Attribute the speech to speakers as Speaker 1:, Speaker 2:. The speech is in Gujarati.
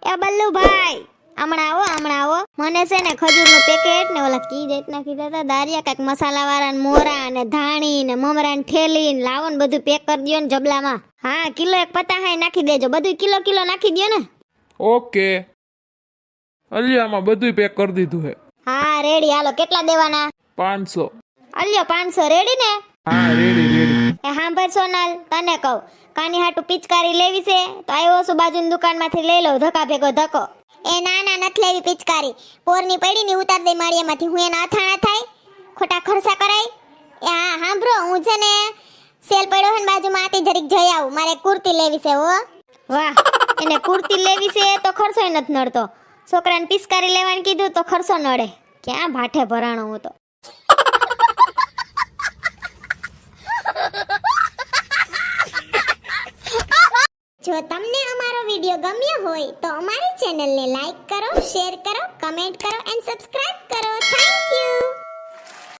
Speaker 1: એ બલ્લુભાઈ, હમણાં આવો. મને છે ને ખજૂરનું પેકેટ ને ઓલા કી જાતના કીધા હતા દારિયા કાંઈક મસાલાવાળા ને મોરા ને ધાણી ને મમરા ને ઠેલી ને લાવો ને બધું પેક કરી દ્યો ને જબલામાં. હા, કિલો એક પતાહાય નાખી દેજો. બધું કિલો નાખી દ્યો ને.
Speaker 2: ઓકે, અલિયામાં બધું પેક કરી દીધું હે.
Speaker 1: હા રેડી, હાલો. કેટલા દેવાના?
Speaker 2: 500.
Speaker 1: અલ્યો 500 રેડી ને?
Speaker 2: હા રેડી.
Speaker 1: એ સાંભળ સોનલ, તને કહું, કાની હાટુ પિચકારી લેવી છે તો આવ્યો છું બાજુની દુકાનમાંથી લઈ લઉં, ધક્કા ભેગો ધક્કો. એ ના નથી લેવી પિચકારી. પોરની પડી ને ઉતાર દે માળિયામાંથી. હું એના અથાણા થાય, ખોટા ખર્ચા કરાય. એ હા સાંભળો, હું છે ને સેલ પડ્યો છે ને બાજુમાં, આતી જરીક જઈ આવું. મારે કુર્તી લેવી છે. હો વાહ, એને કુર્તી લેવી છે તો ખર્ચો નથી નડતો. છોકરાને પિચકારી લેવાનું કીધું તો ખર્ચો નડે. ક્યાં ભાઠે ભરાણો હું તો. જો તમને અમારો વિડિયો ગમ્યો હોય તો અમારી ચેનલને લાઈક કરો, શેર કરો, કમેન્ટ કરો